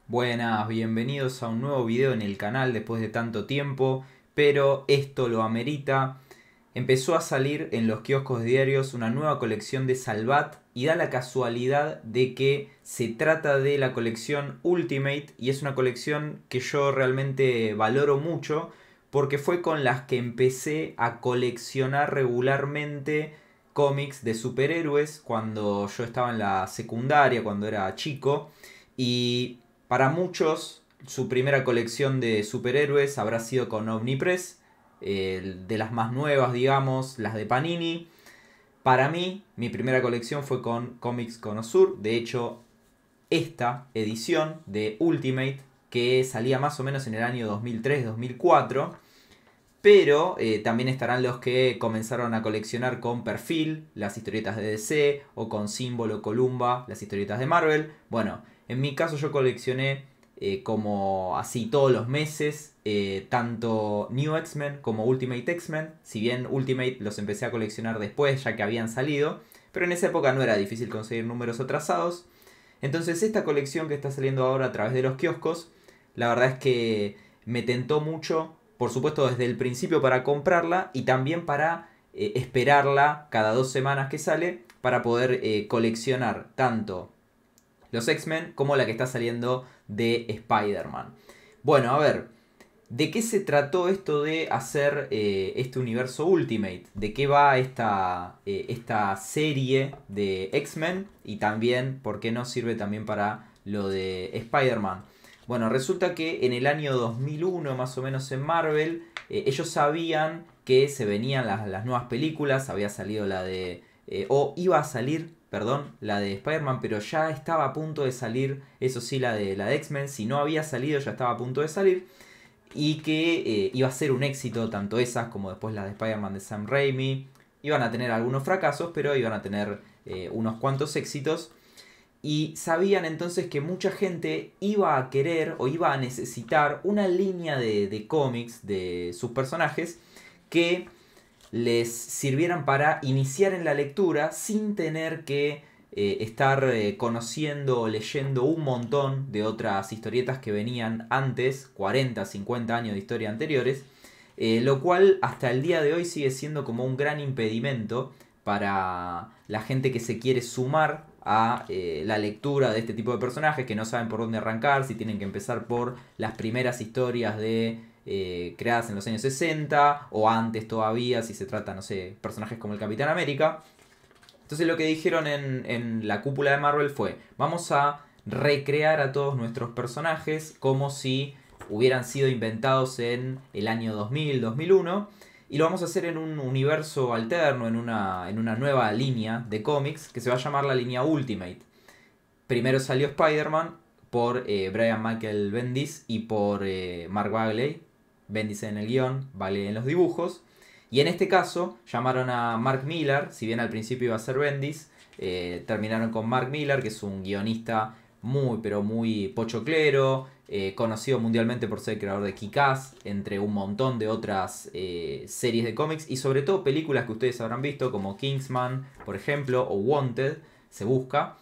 Buenas, bienvenidos a un nuevo video en el canal después de tanto tiempo, pero esto lo amerita. Empezó a salir en los kioscos diarios una nueva colección de Salvat y da la casualidad de que se trata de la colección Ultimate y es una colección que yo realmente valoro mucho porque fue con las que empecé a coleccionar regularmente cómics de superhéroes cuando yo estaba en la secundaria, cuando era chico. Y para muchos, su primera colección de superhéroes habrá sido con Omnipress, de las más nuevas, digamos, las de Panini. Para mí, mi primera colección fue con Comics Connoisseur. De hecho, esta edición de Ultimate, que salía más o menos en el año 2003-2004. Pero también estarán los que comenzaron a coleccionar con Perfil, las historietas de DC, o con Symbol o Columba, las historietas de Marvel. Bueno, en mi caso yo coleccioné como así todos los meses, tanto New X-Men como Ultimate X-Men. Si bien Ultimate los empecé a coleccionar después, ya que habían salido, pero en esa época no era difícil conseguir números atrasados. Entonces esta colección que está saliendo ahora a través de los kioscos, la verdad es que me tentó mucho, por supuesto desde el principio para comprarla y también para esperarla cada 2 semanas que sale para poder coleccionar tanto los X-Men como la que está saliendo de Spider-Man. Bueno, a ver, ¿de qué se trató esto de hacer este universo Ultimate? ¿De qué va esta serie de X-Men? Y también, ¿por qué no sirve también para lo de Spider-Man? Bueno, resulta que en el año 2001, más o menos en Marvel, ellos sabían que se venían las nuevas películas, había salido la de... o iba a salir, perdón, la de Spider-Man, pero ya estaba a punto de salir, eso sí, la de X-Men, si no había salido ya estaba a punto de salir y que iba a ser un éxito, tanto esas como después las de Spider-Man de Sam Raimi. Iban a tener algunos fracasos, pero iban a tener unos cuantos éxitos. Y sabían entonces que mucha gente iba a querer o iba a necesitar una línea de cómics de sus personajes que les sirvieran para iniciar en la lectura sin tener que estar conociendo o leyendo un montón de otras historietas que venían antes, 40, 50 años de historia anteriores, lo cual hasta el día de hoy sigue siendo como un gran impedimento para la gente que se quiere sumar a la lectura de este tipo de personajes, que no saben por dónde arrancar, si tienen que empezar por las primeras historias de creadas en los años 60 o antes todavía, si se trata, no sé, personajes como el Capitán América. Entonces lo que dijeron en la cúpula de Marvel fue, vamos a recrear a todos nuestros personajes como si hubieran sido inventados en el año 2000, 2001. Y lo vamos a hacer en un universo alterno, en una nueva línea de cómics que se va a llamar la línea Ultimate. Primero salió Spider-Man por Brian Michael Bendis y por Mark Bagley. Bendis en el guión, Bagley en los dibujos. Y en este caso llamaron a Mark Millar, si bien al principio iba a ser Bendis, terminaron con Mark Millar, que es un guionista muy pero muy pochoclero, conocido mundialmente por ser creador de Kick-Ass, entre un montón de otras series de cómics y sobre todo películas que ustedes habrán visto como Kingsman, por ejemplo, o Wanted, se busca.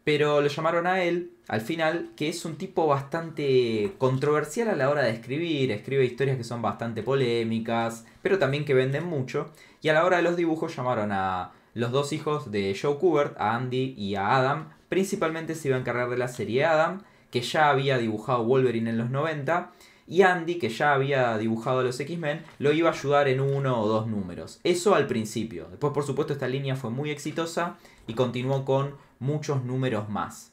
Pero lo llamaron a él, al final, que es un tipo bastante controversial a la hora de escribir. Escribe historias que son bastante polémicas, pero también que venden mucho. Y a la hora de los dibujos llamaron a los dos hijos de Joe Kubert, a Andy y a Adam. Principalmente se iba a encargar de la serie Adam, que ya había dibujado Wolverine en los 90. Y Andy, que ya había dibujado a los X-Men, lo iba a ayudar en uno o dos números. Eso al principio. Después, por supuesto, esta línea fue muy exitosa y continuó con muchos números más.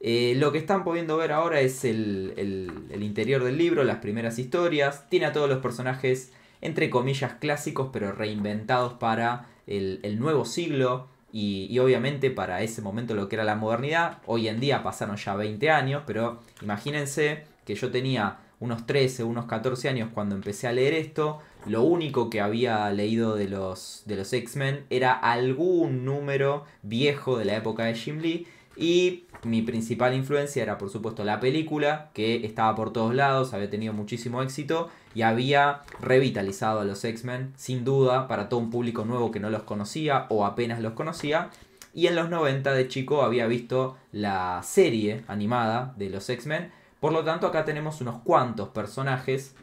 Lo que están pudiendo ver ahora es el interior del libro, las primeras historias. Tiene a todos los personajes, entre comillas, clásicos, pero reinventados para el nuevo siglo. Y obviamente para ese momento lo que era la modernidad. Hoy en día pasaron ya 20 años, pero imagínense que yo tenía unos 13, unos 14 años cuando empecé a leer esto. Lo único que había leído de los X-Men era algún número viejo de la época de Jim Lee. Y mi principal influencia era por supuesto la película, que estaba por todos lados, había tenido muchísimo éxito y había revitalizado a los X-Men, sin duda, para todo un público nuevo que no los conocía o apenas los conocía. Y en los 90 de chico había visto la serie animada de los X-Men, Por lo tanto, acá tenemos unos cuantos personajes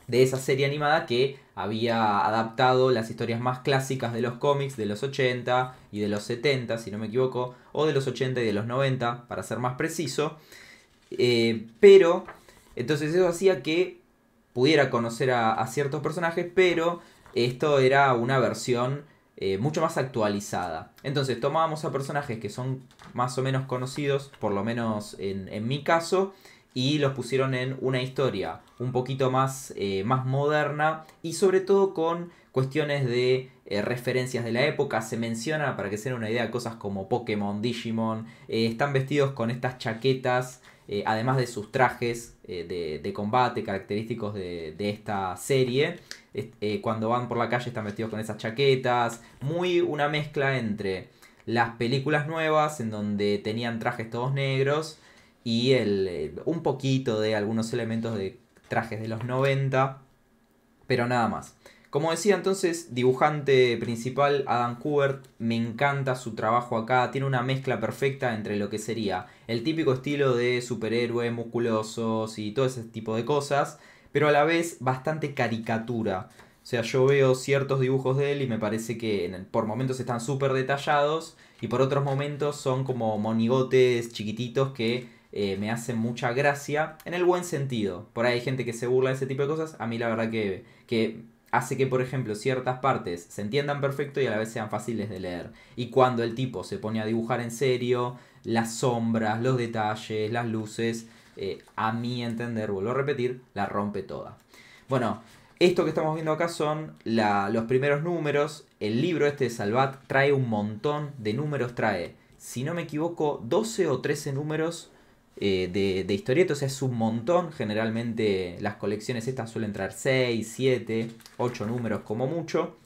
de esa serie animada que había adaptado las historias más clásicas de los cómics de los 80 y de los 70, si no me equivoco, o de los 80 y de los 90, para ser más preciso. Pero, entonces eso hacía que pudiera conocer a ciertos personajes, pero esto era una versión mucho más actualizada. Entonces tomábamos a personajes que son más o menos conocidos, por lo menos en mi caso, y los pusieron en una historia un poquito más, más moderna y sobre todo con cuestiones de referencias de la época. Se menciona, para que se den una idea, cosas como Pokémon, Digimon. Están vestidos con estas chaquetas, además de sus trajes de combate característicos de esta serie. Cuando van por la calle están vestidos con esas chaquetas. Muy una mezcla entre las películas nuevas, en donde tenían trajes todos negros, y un poquito de algunos elementos de trajes de los 90, pero nada más. Como decía entonces, dibujante principal Adam Kubert, me encanta su trabajo acá, tiene una mezcla perfecta entre lo que sería el típico estilo de superhéroe, musculosos y todo ese tipo de cosas, pero a la vez bastante caricatura. O sea, yo veo ciertos dibujos de él y me parece que por momentos están súper detallados y por otros momentos son como monigotes chiquititos que me hacen mucha gracia en el buen sentido. Por ahí hay gente que se burla de ese tipo de cosas. A mí la verdad que hace que, por ejemplo, ciertas partes se entiendan perfecto y a la vez sean fáciles de leer. Y cuando el tipo se pone a dibujar en serio, las sombras, los detalles, las luces, a mi entender, vuelvo a repetir, la rompe toda. Bueno, esto que estamos viendo acá son los primeros números. El libro este de Salvat trae un montón de números, trae, si no me equivoco, 12 o 13 números de historietas, o sea, es un montón. Generalmente las colecciones estas suelen traer 6, 7, 8 números como mucho.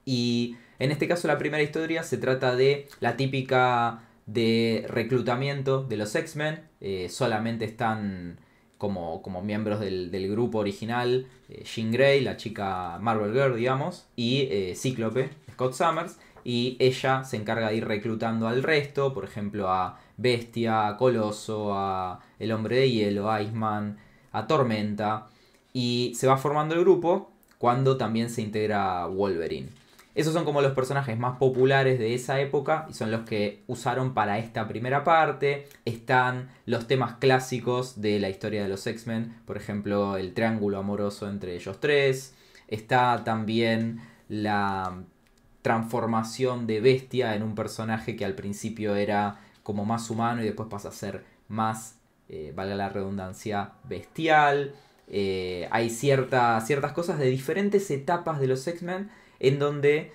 Y en este caso la primera historia se trata de la típica de reclutamiento de los X-Men. Solamente están como miembros del grupo original Jean Grey, la chica Marvel Girl, digamos, y Cíclope, Scott Summers. Y ella se encarga de ir reclutando al resto, por ejemplo a Bestia, a Coloso, a El Hombre de Hielo, a Iceman, a Tormenta. Y se va formando el grupo cuando también se integra Wolverine. Esos son como los personajes más populares de esa época y son los que usaron para esta primera parte. Están los temas clásicos de la historia de los X-Men, por ejemplo, el triángulo amoroso entre ellos tres. Está también la transformación de Bestia en un personaje que al principio era como más humano y después pasa a ser más, valga la redundancia, bestial. Hay ciertas cosas de diferentes etapas de los X-Men en donde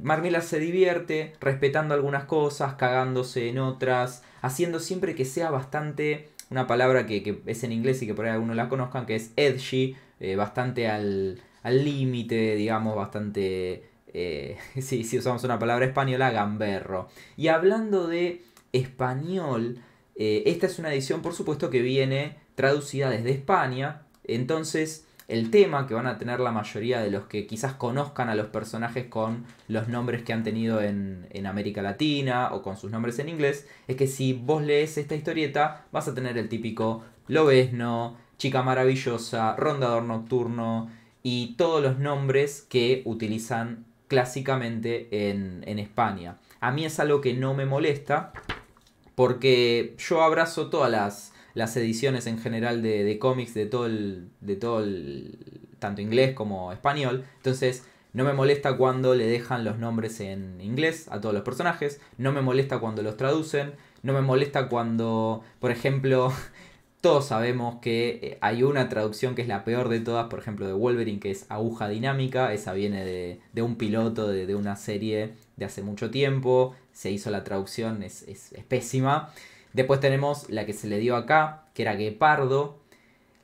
Mark Millar se divierte respetando algunas cosas, cagándose en otras, haciendo siempre que sea bastante, una palabra que es en inglés y que por ahí algunos la conozcan, que es edgy, bastante al límite, digamos, bastante, si usamos una palabra española, gamberro. Y hablando de español, esta es una edición por supuesto que viene traducida desde España, entonces el tema que van a tener la mayoría de los que quizás conozcan a los personajes con los nombres que han tenido en América Latina o con sus nombres en inglés, es que si vos lees esta historieta vas a tener el típico Lobezno, Chica Maravillosa, Rondador Nocturno y todos los nombres que utilizan clásicamente en España. A mí es algo que no me molesta porque yo abrazo todas las ediciones en general de cómics de todo tanto inglés como español. Entonces no me molesta cuando le dejan los nombres en inglés a todos los personajes. No me molesta cuando los traducen. No me molesta cuando, por ejemplo, todos sabemos que hay una traducción que es la peor de todas, por ejemplo de Wolverine, que es Aguja Dinámica. Esa viene de un piloto de una serie de hace mucho tiempo. Se hizo la traducción, es pésima. Después tenemos la que se le dio acá, que era Guepardo.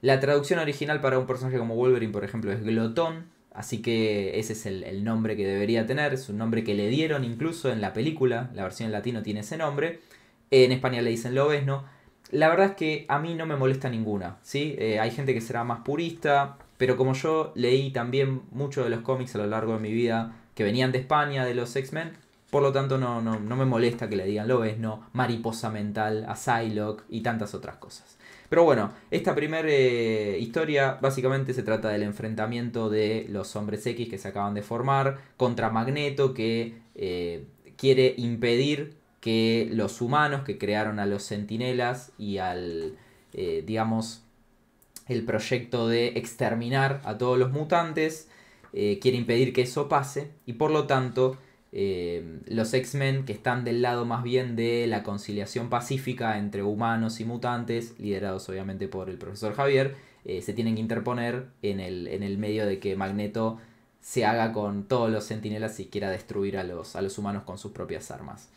La traducción original para un personaje como Wolverine, por ejemplo, es Glotón. Así que ese es el nombre que debería tener. Es un nombre que le dieron incluso en la película. La versión en latino tiene ese nombre. En España le dicen Lobezno. La verdad es que a mí no me molesta ninguna, ¿sí? Hay gente que será más purista, pero como yo leí también mucho de los cómics a lo largo de mi vida que venían de España, de los X-Men, Por lo tanto, no me molesta que le digan Lobezno, mariposa mental a Psylocke y tantas otras cosas. Pero bueno, esta primera historia básicamente se trata del enfrentamiento de los Hombres X que se acaban de formar contra Magneto, que quiere impedir que los humanos que crearon a los Centinelas y al, digamos, el proyecto de exterminar a todos los mutantes, quiere impedir que eso pase y por lo tanto los X-Men, que están del lado más bien de la conciliación pacífica entre humanos y mutantes, liderados obviamente por el profesor Javier, se tienen que interponer en el medio de que Magneto se haga con todos los Centinelas y quiera destruir a los humanos con sus propias armas.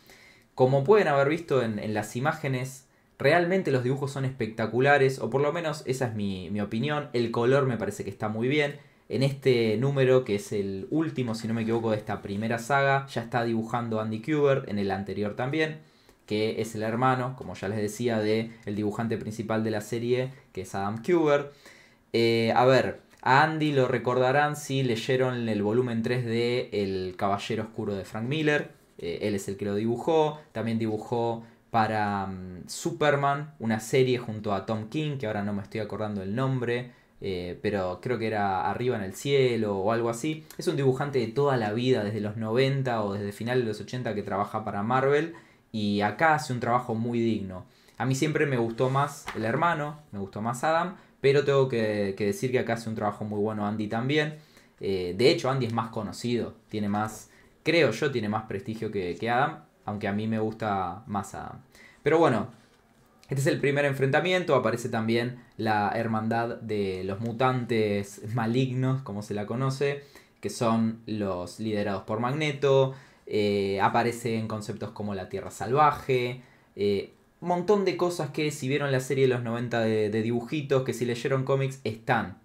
Como pueden haber visto en las imágenes, realmente los dibujos son espectaculares, o por lo menos esa es mi opinión. El color me parece que está muy bien. En este número, que es el último, si no me equivoco, de esta primera saga, ya está dibujando Andy Kubert, en el anterior también, que es el hermano, como ya les decía, del dibujante principal de la serie, que es Adam Kubert. A ver, a Andy lo recordarán si leyeron el volumen 3 de El Caballero Oscuro de Frank Miller. Él es el que lo dibujó. También dibujó para Superman, una serie junto a Tom King, que ahora no me estoy acordando el nombre, pero creo que era Arriba en el Cielo o algo así. Es un dibujante de toda la vida, desde los 90 o desde finales de los 80 que trabaja para Marvel, y acá hace un trabajo muy digno. A mí siempre me gustó más el hermano, me gustó más Adam, pero tengo que decir que acá hace un trabajo muy bueno Andy también. De hecho, Andy es más conocido, tiene más, creo yo, tiene más prestigio que Adam, aunque a mí me gusta más Adam. Pero bueno, este es el primer enfrentamiento. Aparece también la hermandad de los mutantes malignos, como se la conoce, que son los liderados por Magneto. Aparecen conceptos como la Tierra Salvaje. Un montón de cosas que si vieron la serie de los 90 de dibujitos, que si leyeron cómics, están.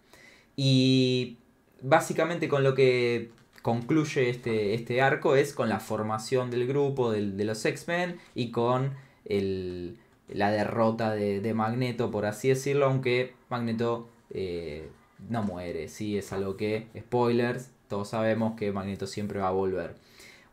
Y básicamente con lo que concluye este arco es con la formación del grupo de los X-Men y con la derrota de Magneto, por así decirlo, aunque Magneto no muere, ¿sí? Es algo que, spoilers, todos sabemos que Magneto siempre va a volver.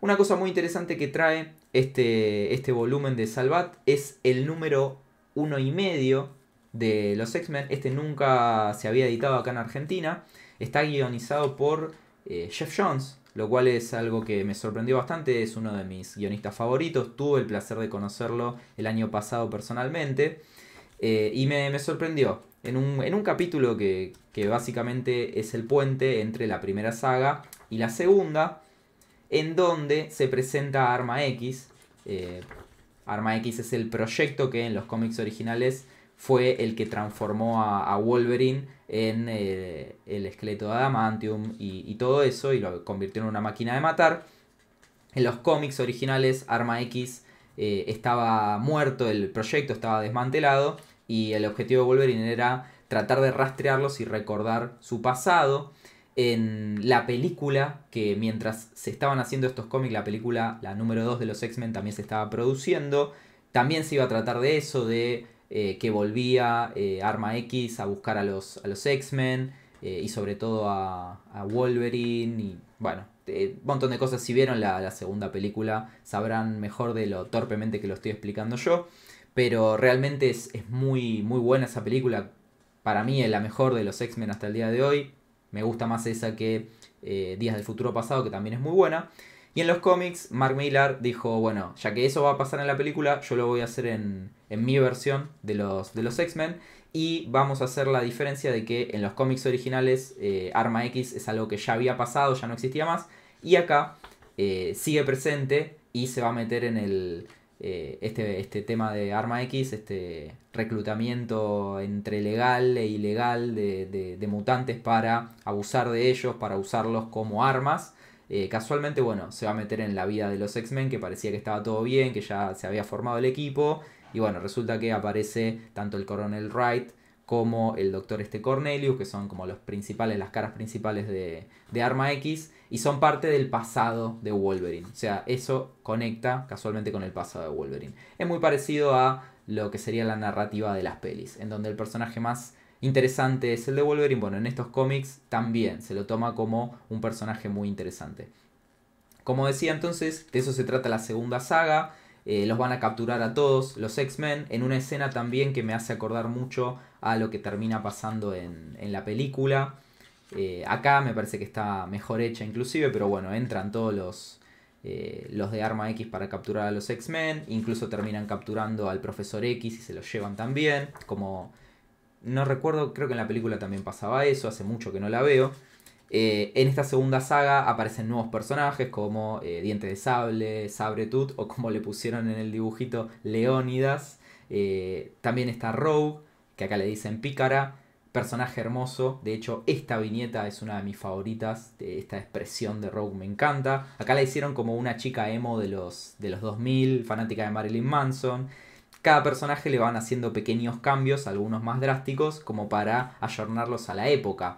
Una cosa muy interesante que trae este volumen de Salvat es el número 1,5 de los X-Men. Este nunca se había editado acá en Argentina. Está guionizado por Jeff Jones, lo cual es algo que me sorprendió bastante. Es uno de mis guionistas favoritos. Tuve el placer de conocerlo el año pasado personalmente. Y me sorprendió. En un capítulo que básicamente es el puente entre la primera saga y la segunda, en donde se presenta Arma X. Arma X es el proyecto que en los cómics originales fue el que transformó a Wolverine en el esqueleto de Adamantium y todo eso, y lo convirtió en una máquina de matar. En los cómics originales Arma X estaba muerto, el proyecto estaba desmantelado, y el objetivo de Wolverine era tratar de rastrearlos y recordar su pasado. En la película, que mientras se estaban haciendo estos cómics, la película, la número 2 de los X-Men, también se estaba produciendo, también se iba a tratar de eso, de que volvía Arma X a buscar a los X-Men, y sobre todo a Wolverine, y bueno, un montón de cosas. Si vieron la segunda película sabrán mejor de lo torpemente que lo estoy explicando yo, pero realmente es muy, muy buena esa película. Para mí es la mejor de los X-Men hasta el día de hoy. Me gusta más esa que Días del Futuro Pasado, que también es muy buena. Y en los cómics, Mark Millar dijo, bueno, ya que eso va a pasar en la película, yo lo voy a hacer en mi versión de los X-Men. Y vamos a hacer la diferencia de que en los cómics originales Arma X es algo que ya había pasado, ya no existía más. Y acá sigue presente y se va a meter en este tema de Arma X, este reclutamiento entre legal e ilegal de mutantes para abusar de ellos, para usarlos como armas. Casualmente, bueno, se va a meter en la vida de los X-Men, que parecía que estaba todo bien, que ya se había formado el equipo. Y bueno, resulta que aparece tanto el Coronel Wright como el Doctor Cornelius, que son como los principales, las caras principales de Arma X, y son parte del pasado de Wolverine. O sea, eso conecta casualmente con el pasado de Wolverine. Es muy parecido a lo que sería la narrativa de las pelis, en donde el personaje más interesante es el de Wolverine. Bueno, en estos cómics también se lo toma como un personaje muy interesante. Como decía entonces, de eso se trata la segunda saga. Los van a capturar a todos los X-Men en una escena también que me hace acordar mucho a lo que termina pasando en la película. Acá me parece que está mejor hecha inclusive, pero bueno, entran todos los de Arma X para capturar a los X-Men. Incluso terminan capturando al Profesor X y se los llevan también. Como no recuerdo, creo que en la película también pasaba eso, hace mucho que no la veo. En esta segunda saga aparecen nuevos personajes como Diente de Sable, Sabretooth o como le pusieron en el dibujito, Leónidas. También está Rogue, que acá le dicen Pícara, personaje hermoso. De hecho, esta viñeta es una de mis favoritas. Esta expresión de Rogue me encanta. Acá la hicieron como una chica emo de los 2000, fanática de Marilyn Manson. Cada personaje le van haciendo pequeños cambios, algunos más drásticos, como para ayornarlos a la época.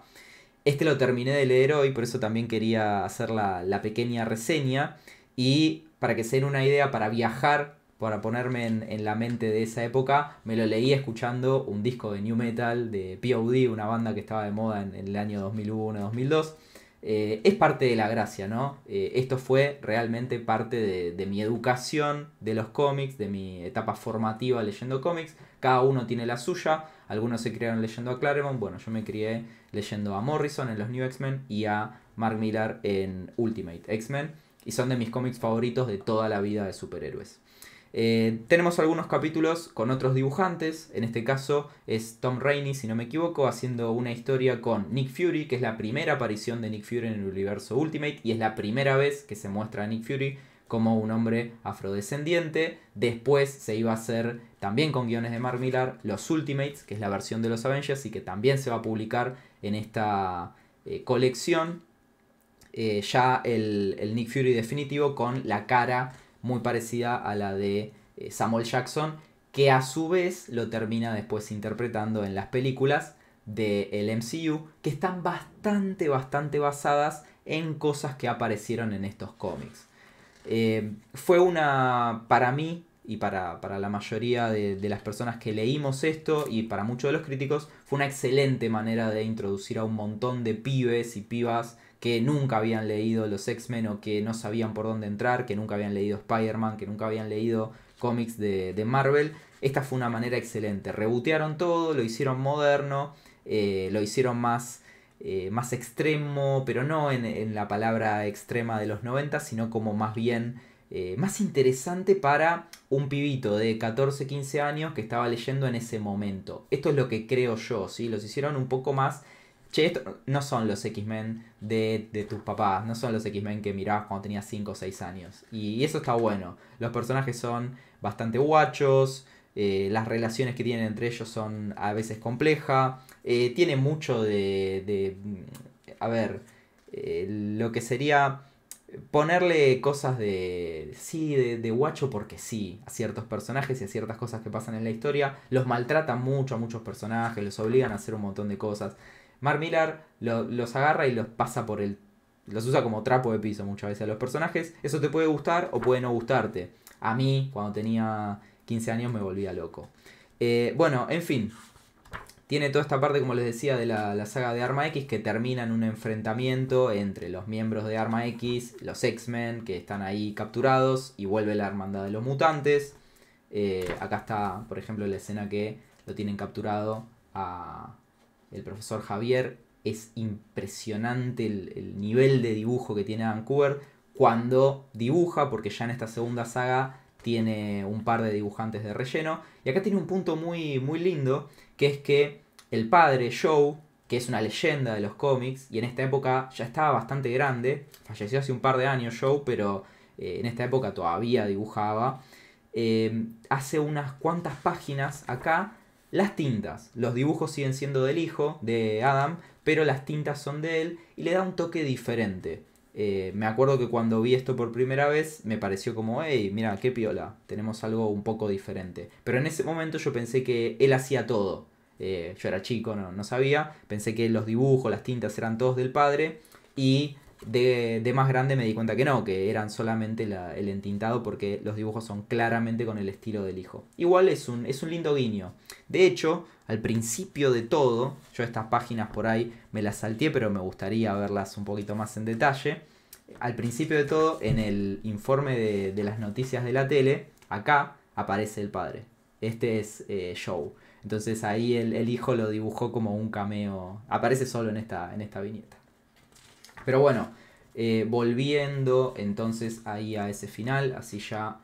Este lo terminé de leer hoy, por eso también quería hacer la pequeña reseña. Y para que se den una idea, para viajar, para ponerme en la mente de esa época, me lo leí escuchando un disco de New Metal de POD, una banda que estaba de moda en el año 2001-2002. Es parte de la gracia, ¿no? Esto fue realmente parte de mi educación de los cómics, de mi etapa formativa leyendo cómics. Cada uno tiene la suya. Algunos se criaron leyendo a Claremont. Bueno, yo me crié leyendo a Morrison en los New X-Men y a Mark Millar en Ultimate X-Men. Y son de mis cómics favoritos de toda la vida de superhéroes. Tenemos algunos capítulos con otros dibujantes. En este caso es Tom Rainey, si no me equivoco, haciendo una historia con Nick Fury, que es la primera aparición de Nick Fury en el universo Ultimate y es la primera vez que se muestra a Nick Fury como un hombre afrodescendiente. Después se iba a hacer, también con guiones de Mark Millar, los Ultimates, que es la versión de los Avengers y que también se va a publicar en esta colección. Ya el Nick Fury definitivo con la cara muy parecida a la de Samuel Jackson, que a su vez lo termina después interpretando en las películas del MCU, que están bastante basadas en cosas que aparecieron en estos cómics. Fue para mí y para la mayoría de las personas que leímos esto y para muchos de los críticos, fue una excelente manera de introducir a un montón de pibes y pibas que nunca habían leído los X-Men o que no sabían por dónde entrar, que nunca habían leído Spider-Man, que nunca habían leído cómics de Marvel. Esta fue una manera excelente. Rebotearon todo, lo hicieron moderno, lo hicieron más extremo, pero no en la palabra extrema de los 90, sino como más bien más interesante para un pibito de 14, 15 años que estaba leyendo en ese momento. Esto es lo que creo yo, ¿sí? Los hicieron un poco más... Che, estos no son los X-Men de tus papás, no son los X-Men que mirabas cuando tenías 5 o 6 años. Y eso está bueno. Los personajes son bastante guachos, las relaciones que tienen entre ellos son a veces complejas. Tiene mucho a ver, lo que sería ponerle cosas de guacho porque sí, a ciertos personajes y a ciertas cosas que pasan en la historia. Los maltratan mucho a muchos personajes, los obligan a hacer un montón de cosas. Mark Millar los agarra y los pasa los usa como trapo de piso muchas veces a los personajes. Eso te puede gustar o puede no gustarte. A mí, cuando tenía 15 años, me volvía loco. Bueno, en fin. Tiene toda esta parte, como les decía, de la saga de Arma X que termina en un enfrentamiento entre los miembros de Arma X, los X-Men que están ahí capturados y vuelve la hermandad de los mutantes. Acá está, por ejemplo, la escena que lo tienen capturado a el profesor Javier. Es impresionante el nivel de dibujo que tiene Adam Kubert cuando dibuja, porque ya en esta segunda saga tiene un par de dibujantes de relleno. Y acá tiene un punto muy, muy lindo, que es que el padre, Joe, que es una leyenda de los cómics, y en esta época ya estaba bastante grande, falleció hace un par de años Joe, pero en esta época todavía dibujaba, hace unas cuantas páginas acá. Las tintas, los dibujos siguen siendo del hijo, de Adam, pero las tintas son de él y le da un toque diferente. Me acuerdo que cuando vi esto por primera vez me pareció como, hey, mira, qué piola, tenemos algo un poco diferente. Pero en ese momento yo pensé que él hacía todo. Yo era chico, no sabía, pensé que los dibujos, las tintas eran todos del padre y de más grande me di cuenta que no, que eran solamente el entintado porque los dibujos son claramente con el estilo del hijo. Igual es un lindo guiño. De hecho, al principio de todo, yo estas páginas por ahí me las salteé, pero me gustaría verlas un poquito más en detalle. al principio de todo, en el informe de las noticias de la tele, acá aparece el padre. Este es Joe. Entonces ahí el hijo lo dibujó como un cameo. Aparece solo en esta viñeta. Pero bueno, volviendo entonces ahí a ese final, así ya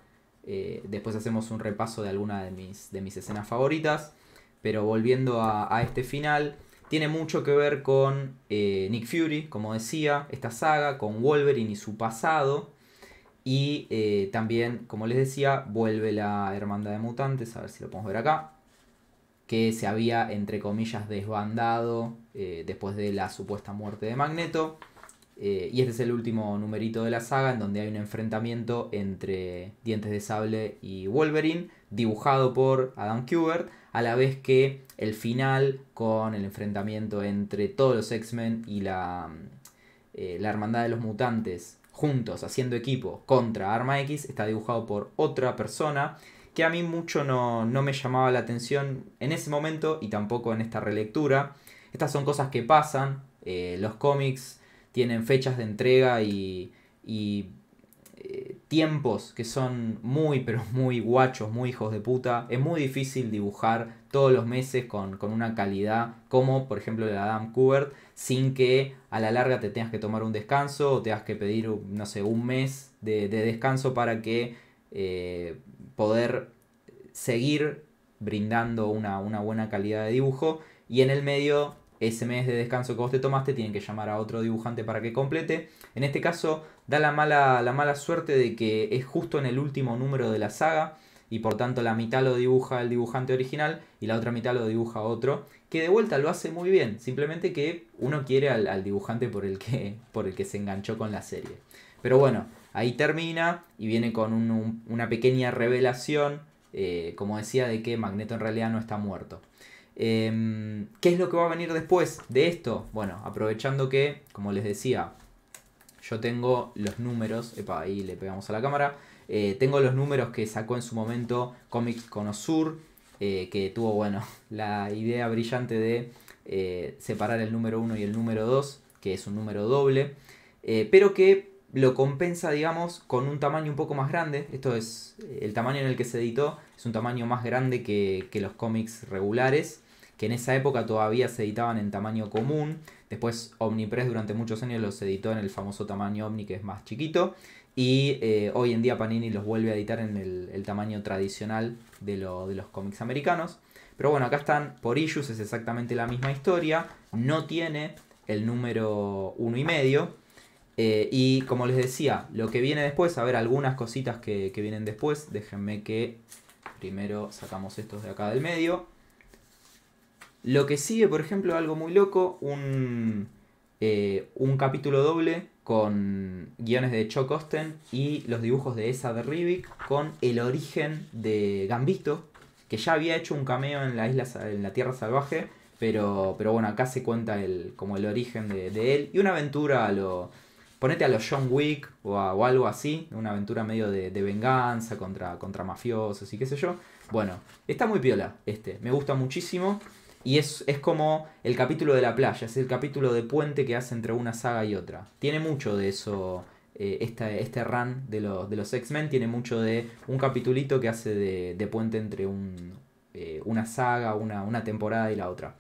después hacemos un repaso de alguna de mis escenas favoritas. Pero volviendo a este final, tiene mucho que ver con Nick Fury, como decía, esta saga, con Wolverine y su pasado. Y también, como les decía, vuelve la Hermandad de Mutantes, a ver si lo podemos ver acá, que se había, entre comillas, desbandado después de la supuesta muerte de Magneto. Y este es el último numerito de la saga en donde hay un enfrentamiento entre Dientes de Sable y Wolverine, dibujado por Adam Kubert, a la vez que el final con el enfrentamiento entre todos los X-Men y la Hermandad de los Mutantes juntos, haciendo equipo contra Arma X, está dibujado por otra persona que a mí mucho no me llamaba la atención en ese momento y tampoco en esta relectura. Estas son cosas que pasan, los cómics tienen fechas de entrega y tiempos que son muy pero muy guachos, muy hijos de puta. Es muy difícil dibujar todos los meses con una calidad como por ejemplo la de Adam Kubert, sin que a la larga te tengas que tomar un descanso o tengas que pedir, no sé, un mes de descanso para que poder seguir brindando una buena calidad de dibujo. Y en el medio, ese mes de descanso que vos te tomaste, tienen que llamar a otro dibujante para que complete. En este caso da la mala suerte de que es justo en el último número de la saga y por tanto la mitad lo dibuja el dibujante original y la otra mitad lo dibuja otro, que de vuelta lo hace muy bien, simplemente que uno quiere al dibujante por el que se enganchó con la serie. Pero bueno, ahí termina y viene con una pequeña revelación, como decía, de que Magneto en realidad no está muerto. ¿Qué es lo que va a venir después de esto? Bueno, aprovechando que, como les decía, yo tengo los números, ahí le pegamos a la cámara, tengo los números que sacó en su momento Comics Conosur, que tuvo, bueno, la idea brillante de separar el número 1 y el número 2, que es un número doble, pero que lo compensa, digamos, con un tamaño un poco más grande. Esto es, el tamaño en el que se editó es un tamaño más grande que los cómics regulares, que en esa época todavía se editaban en tamaño común. Después Omnipress durante muchos años los editó en el famoso tamaño Omni, que es más chiquito. Y hoy en día Panini los vuelve a editar en el tamaño tradicional de los cómics americanos. Pero bueno, acá están por issues, es exactamente la misma historia. No tiene el número 1,5. Y como les decía, lo que viene después, a ver algunas cositas que vienen después. Déjenme que primero sacamos estos de acá del medio. Lo que sigue, por ejemplo, algo muy loco, un capítulo doble con guiones de Chuck Austen y los dibujos de Esad Ribic con el origen de Gambito, que ya había hecho un cameo en la Tierra Salvaje, pero bueno, acá se cuenta como el origen de él y una aventura ponete a los John Wick o algo así, una aventura medio de venganza contra mafiosos y qué sé yo. Bueno, está muy piola me gusta muchísimo. Y es como el capítulo de la playa, es el capítulo de puente que hace entre una saga y otra. Tiene mucho de eso, este run de los X-Men, tiene mucho de un capitulito que hace de puente entre una saga, una temporada y la otra.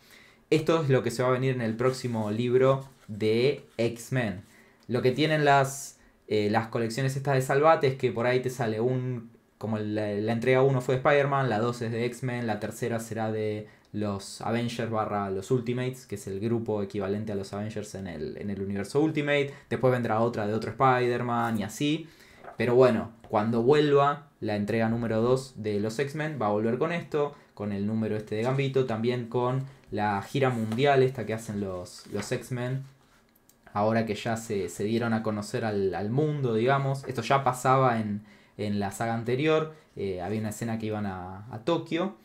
Esto es lo que se va a venir en el próximo libro de X-Men. Lo que tienen las colecciones estas de Salvat es que por ahí te sale como la entrega 1 fue de Spider-Man, la 2 es de X-Men, la tercera será de los Avengers / los Ultimates, que es el grupo equivalente a los Avengers en el universo Ultimate. Después vendrá otra de otro Spider-Man y así. Pero bueno, cuando vuelva la entrega número 2 de los X-Men, va a volver con esto, con el número de Gambito, también con la gira mundial esta que hacen los X-Men. Ahora que ya se dieron a conocer al mundo, digamos. Esto ya pasaba en la saga anterior. Había una escena que iban a Tokio.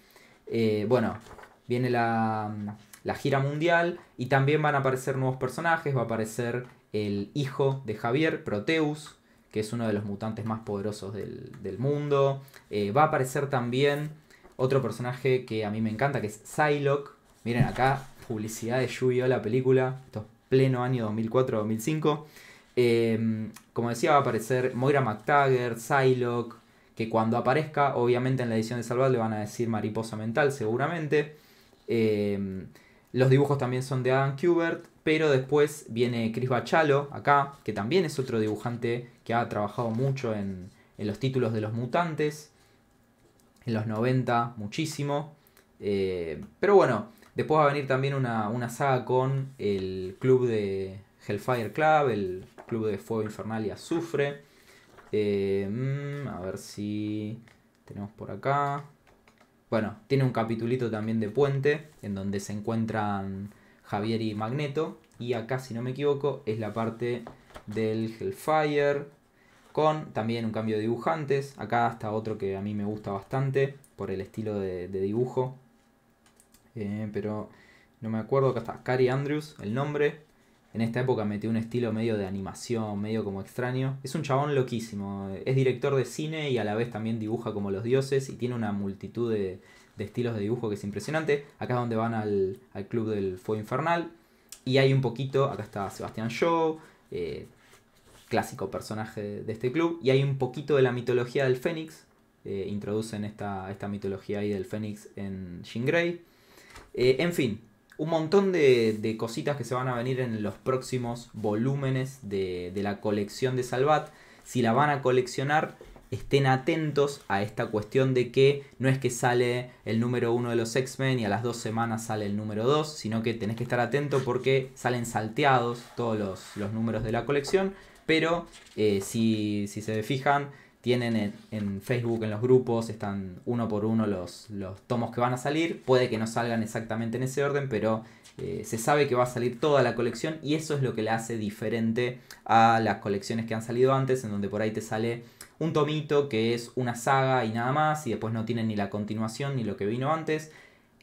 Bueno, viene la gira mundial y también van a aparecer nuevos personajes. Va a aparecer el hijo de Javier, Proteus, que es uno de los mutantes más poderosos del mundo. Va a aparecer también otro personaje que a mí me encanta, que es Psylocke. Miren acá, publicidad de Yu-Gi-Oh! La película. Esto es pleno año 2004-2005. Como decía, va a aparecer Moira MacTaggert, Psylocke, que cuando aparezca, obviamente en la edición de Salvat le van a decir Mariposa Mental, seguramente. Eh, los dibujos también son de Adam Kubert, pero después viene Chris Bachalo acá, que también es otro dibujante que ha trabajado mucho en los títulos de los mutantes, en los 90 muchísimo. Pero bueno, después va a venir también una saga con el club de Hellfire Club, el club de Fuego Infernal y Azufre. A ver si tenemos por acá. Bueno, tiene un capitulito también de Puente, en donde se encuentran Javier y Magneto. Y acá, si no me equivoco, es la parte del Hellfire, con también un cambio de dibujantes. Acá está otro que a mí me gusta bastante, por el estilo de dibujo. Pero no me acuerdo, acá está Cary Andrews, el nombre. En esta época metió un estilo medio de animación, medio como extraño. Es un chabón loquísimo. Es director de cine y a la vez también dibuja como los dioses. Y tiene una multitud de estilos de dibujo que es impresionante. Acá es donde van al club del Fuego Infernal. Y hay un poquito, acá está Sebastian Shaw, clásico personaje de este club. Y hay un poquito de la mitología del Fénix. Introducen esta mitología ahí del Fénix en Jean Grey. En fin, un montón de cositas que se van a venir en los próximos volúmenes de la colección de Salvat. Si la van a coleccionar, estén atentos a esta cuestión de que no es que sale el número 1 de los X-Men y a las 2 semanas sale el número 2, sino que tenés que estar atento porque salen salteados todos los números de la colección. Pero si se fijan, tienen en Facebook, en los grupos, están uno por uno los tomos que van a salir. Puede que no salgan exactamente en ese orden, pero se sabe que va a salir toda la colección y eso es lo que le hace diferente a las colecciones que han salido antes, en donde por ahí te sale un tomito que es una saga y nada más, y después no tienen ni la continuación ni lo que vino antes.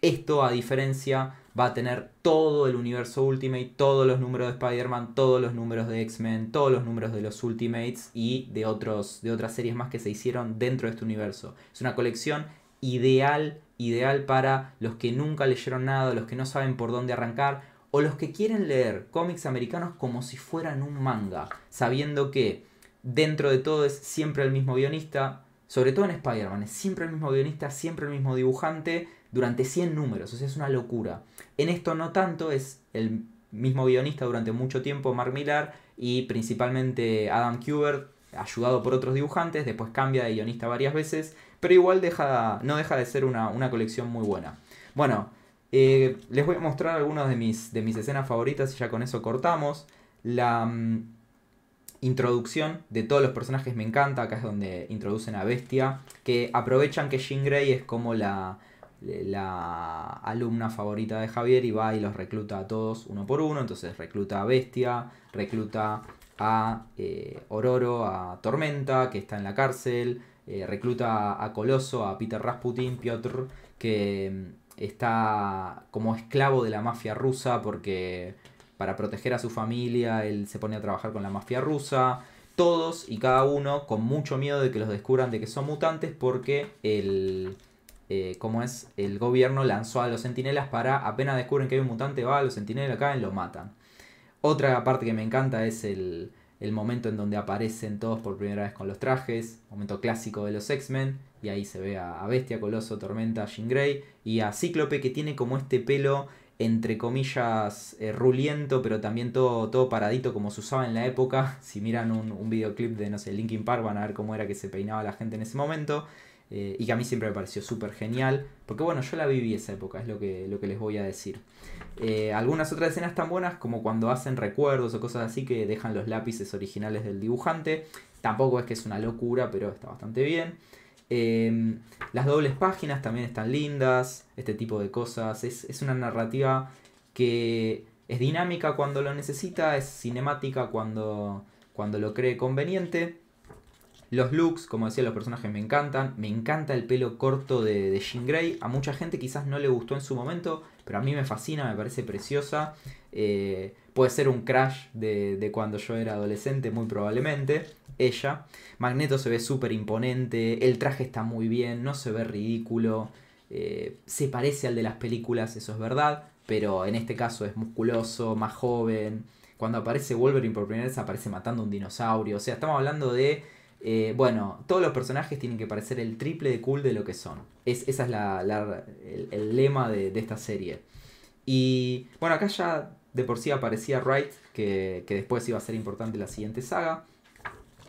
Esto, a diferencia, va a tener todo el universo Ultimate, todos los números de Spider-Man, todos los números de X-Men, todos los números de los Ultimates y de otras series más que se hicieron dentro de este universo. Es una colección ideal para los que nunca leyeron nada, los que no saben por dónde arrancar, o los que quieren leer cómics americanos como si fueran un manga, sabiendo que dentro de todo es siempre el mismo guionista. Sobre todo en Spider-Man, es siempre el mismo guionista, siempre el mismo dibujante, durante 100 números, o sea, es una locura. En esto no tanto, es el mismo guionista durante mucho tiempo, Mark Millar, y principalmente Adam Kubert, ayudado por otros dibujantes, después cambia de guionista varias veces, pero igual no deja de ser una colección muy buena. Bueno, les voy a mostrar algunas de mis escenas favoritas y ya con eso cortamos. La introducción de todos los personajes me encanta, acá es donde introducen a Bestia, que aprovechan que Jean Grey es como la alumna favorita de Javier y va y los recluta a todos uno por uno. Entonces recluta a Bestia, recluta a Ororo, a Tormenta, que está en la cárcel, recluta a Coloso, a Peter Rasputin, Piotr, que está como esclavo de la mafia rusa porque para proteger a su familia él se pone a trabajar con la mafia rusa. Todos y cada uno con mucho miedo de que los descubran de que son mutantes porque el gobierno lanzó a los centinelas para, apenas descubren que hay un mutante, va a los centinelas, caen, lo matan. Otra parte que me encanta es el momento en donde aparecen todos por primera vez con los trajes, momento clásico de los X-Men, y ahí se ve a Bestia, Coloso, Tormenta, Jean Grey, y a Cíclope, que tiene como este pelo entre comillas ruliento, pero también todo paradito como se usaba en la época. Si miran un videoclip de, no sé, Linkin Park, van a ver cómo era que se peinaba la gente en ese momento. Y que a mí siempre me pareció súper genial, porque bueno, yo la viví esa época, es lo que les voy a decir. Algunas otras escenas tan buenas como cuando hacen recuerdos o cosas así que dejan los lápices originales del dibujante. Tampoco es que es una locura, pero está bastante bien. Las dobles páginas también están lindas, este tipo de cosas. Es una narrativa que es dinámica cuando lo necesita, es cinemática cuando lo cree conveniente. Los looks, como decía, los personajes me encantan. Me encanta el pelo corto de Jean Grey. A mucha gente quizás no le gustó en su momento, pero a mí me fascina, me parece preciosa. Puede ser un crush de cuando yo era adolescente, muy probablemente. Ella. Magneto se ve súper imponente. El traje está muy bien, no se ve ridículo. Se parece al de las películas, eso es verdad. Pero en este caso es musculoso, más joven. Cuando aparece Wolverine por primera vez aparece matando a un dinosaurio. O sea, estamos hablando de... bueno, todos los personajes tienen que parecer el triple de cool de lo que son. Esa es el lema de esta serie. Y bueno, acá ya de por sí aparecía Wright, que después iba a ser importante en la siguiente saga.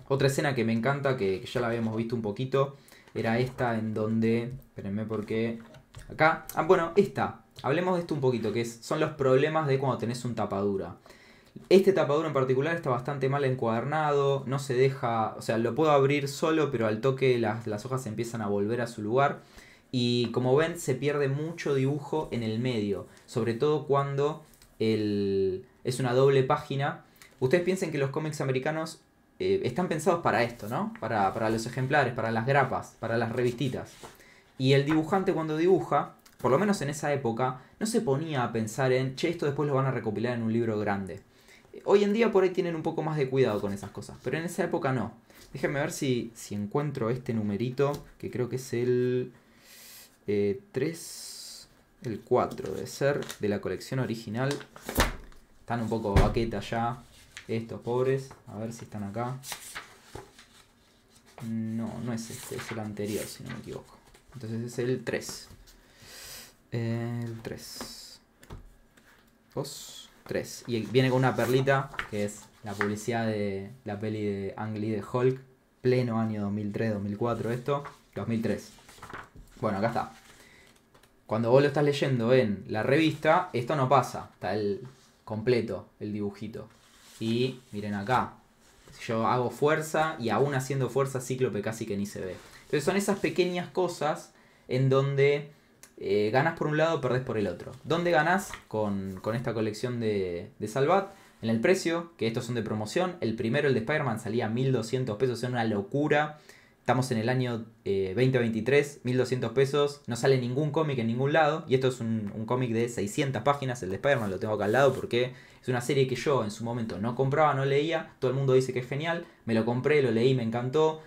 Otra escena que me encanta, que ya la habíamos visto un poquito, era esta en donde... Espérenme porque... Acá... Ah, bueno, esta. Hablemos de esto un poquito, que son los problemas de cuando tenés un tapadura. Este tapadura en particular está bastante mal encuadernado, no se deja... O sea, lo puedo abrir solo, pero al toque las hojas empiezan a volver a su lugar. Y como ven, se pierde mucho dibujo en el medio. Sobre todo cuando es una doble página. Ustedes piensen que los cómics americanos están pensados para esto, ¿no? Para los ejemplares, para las grapas, para las revistitas. Y el dibujante cuando dibuja, por lo menos en esa época, no se ponía a pensar en, che, esto después lo van a recopilar en un libro grande. Hoy en día por ahí tienen un poco más de cuidado con esas cosas, pero en esa época no. Déjenme ver si encuentro este numerito, que creo que es el 3, el 4 debe ser, de la colección original. Están un poco baquetas ya estos pobres, a ver si están acá. No, no es este, es el anterior si no me equivoco. Entonces es el 3. El 3. 2, 3. Y viene con una perlita, que es la publicidad de la peli de Ang Lee de Hulk. Pleno año 2003-2004 esto. 2003. Bueno, acá está. Cuando vos lo estás leyendo en la revista, esto no pasa. Está el completo, el dibujito. Y miren acá. Yo hago fuerza y aún haciendo fuerza Cíclope casi que ni se ve. Entonces son esas pequeñas cosas en donde ganas por un lado, perdés por el otro. ¿Dónde ganás con esta colección de Salvat? En el precio, que estos son de promoción. El primero, el de Spider-Man, salía a 1.200 pesos, es una locura. Estamos en el año 2023, 1.200 pesos. No sale ningún cómic en ningún lado. Y esto es un cómic de 600 páginas. El de Spider-Man lo tengo acá al lado porque es una serie que yo en su momento no compraba, no leía. Todo el mundo dice que es genial. Me lo compré, lo leí, me encantó.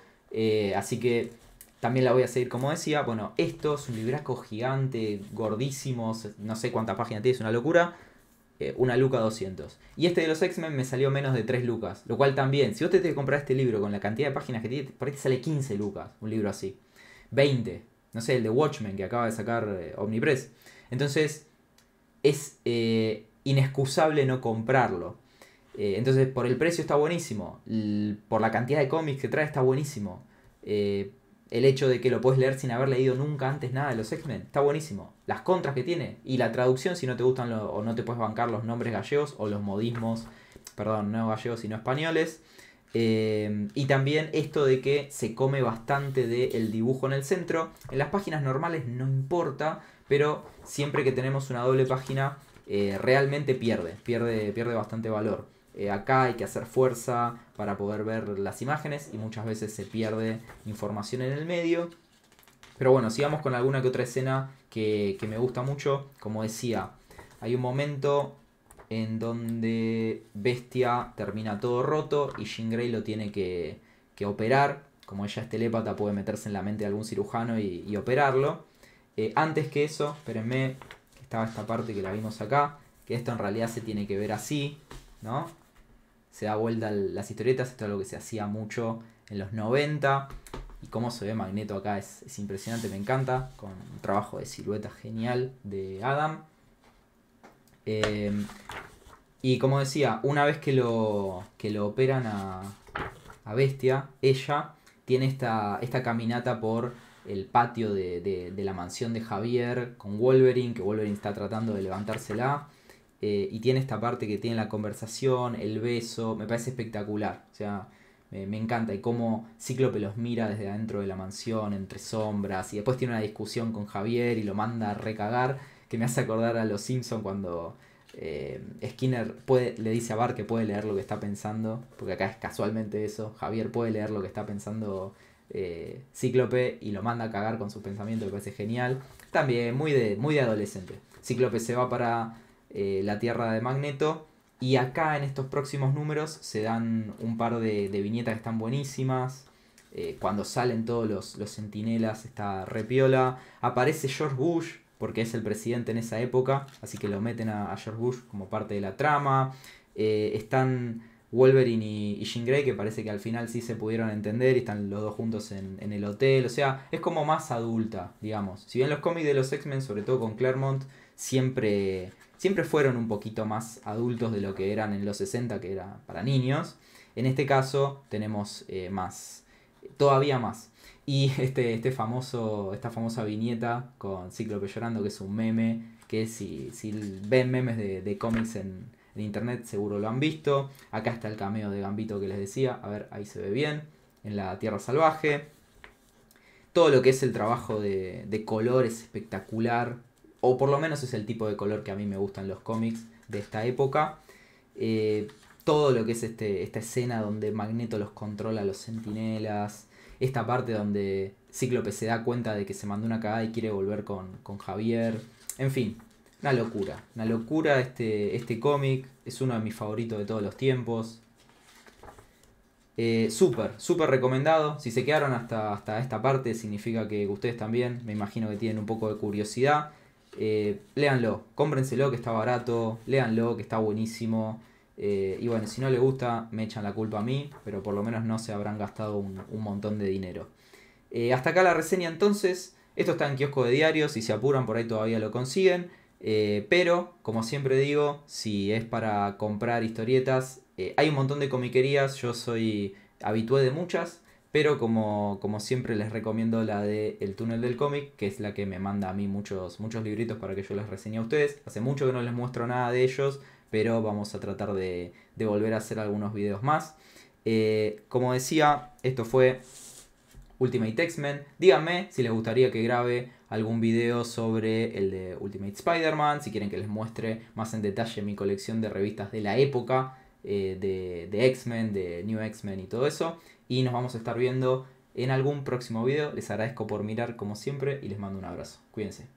Así que también la voy a seguir como decía. Bueno, esto es un libraco gigante, gordísimo. No sé cuántas páginas tiene, es una locura. Una luca 200. Y este de los X-Men me salió menos de 3 lucas. Lo cual también, si vos te tenés que comprar este libro con la cantidad de páginas que tiene, por ahí te sale 15 lucas. Un libro así. 20. No sé, el de Watchmen que acaba de sacar Omnipress. Entonces, es inexcusable no comprarlo. Entonces, por el precio está buenísimo. Por la cantidad de cómics que trae está buenísimo. El hecho de que lo puedes leer sin haber leído nunca antes nada de los X-Men, está buenísimo. Las contras que tiene y la traducción si no te gustan o no te puedes bancar los nombres gallegos o los modismos, perdón, no gallegos sino españoles. Y también esto de que se come bastante del dibujo en el centro. En las páginas normales no importa, pero siempre que tenemos una doble página realmente pierde bastante valor. Acá hay que hacer fuerza para poder ver las imágenes y muchas veces se pierde información en el medio. Pero bueno, sigamos con alguna que otra escena que me gusta mucho. Como decía, hay un momento en donde Bestia termina todo roto y Jean Grey lo tiene que operar. Como ella es telépata puede meterse en la mente de algún cirujano y operarlo. Antes que eso, espérenme, estaba esta parte que la vimos acá, que esto en realidad se tiene que ver así, ¿no? Se da vuelta las historietas, esto es algo que se hacía mucho en los 90. Y cómo se ve Magneto acá es impresionante, me encanta. Con un trabajo de silueta genial de Adam. Y como decía, una vez que lo operan a Bestia, ella tiene esta caminata por el patio de la mansión de Javier con Wolverine, que Wolverine está tratando de levantársela. Y tiene esta parte que tiene la conversación, el beso, me parece espectacular. O sea, me encanta. Y cómo Cíclope los mira desde adentro de la mansión, entre sombras. Y después tiene una discusión con Javier y lo manda a recagar. Que me hace acordar a los Simpsons cuando Skinner le dice a Bart que puede leer lo que está pensando. Porque acá es casualmente eso. Javier puede leer lo que está pensando Cíclope y lo manda a cagar con sus pensamientos. Me parece genial. También muy de adolescente. Cíclope se va para la tierra de Magneto. Y acá en estos próximos números se dan un par de viñetas que están buenísimas. Cuando salen todos los centinelas está re piola. Aparece George Bush porque es el presidente en esa época. Así que lo meten a George Bush como parte de la trama. Están Wolverine y Jean Grey, que parece que al final sí se pudieron entender y están los dos juntos en el hotel. O sea, es como más adulta, digamos. Si bien los cómics de los X-Men, sobre todo con Claremont, siempre fueron un poquito más adultos de lo que eran en los 60, que era para niños. En este caso tenemos más, todavía más. Y esta famosa viñeta con Cíclope llorando, que es un meme, que si ven memes de cómics en internet seguro lo han visto. Acá está el cameo de Gambito que les decía, a ver, ahí se ve bien, en la Tierra Salvaje. Todo lo que es el trabajo de color es espectacular, o por lo menos es el tipo de color que a mí me gustan los cómics de esta época. Eh, Todo lo que es esta escena donde Magneto los controla a los centinelas, esta parte donde Cíclope se da cuenta de que se mandó una cagada y quiere volver con Javier, en fin, una locura este cómic, es uno de mis favoritos de todos los tiempos. Súper recomendado. Si se quedaron hasta esta parte, significa que ustedes también, me imagino que tienen un poco de curiosidad. Léanlo, cómprenselo que está barato, léanlo que está buenísimo. Y bueno, si no les gusta, me echan la culpa a mí, pero por lo menos no se habrán gastado un montón de dinero. Hasta acá la reseña entonces. Esto está en kiosco de diarios, si se apuran por ahí todavía lo consiguen. Pero, como siempre digo, si es para comprar historietas, hay un montón de comiquerías, yo soy habitué de muchas, pero como siempre les recomiendo la de El Túnel del Cómic, que es la que me manda a mí muchos libritos para que yo les reseñe a ustedes. Hace mucho que no les muestro nada de ellos, pero vamos a tratar de volver a hacer algunos videos más. Como decía, esto fue Ultimate X-Men. Díganme si les gustaría que grabe algún video sobre el de Ultimate Spider-Man, si quieren que les muestre más en detalle mi colección de revistas de la época, de X-Men, de New X-Men y todo eso. Y nos vamos a estar viendo en algún próximo video. Les agradezco por mirar como siempre y les mando un abrazo. Cuídense.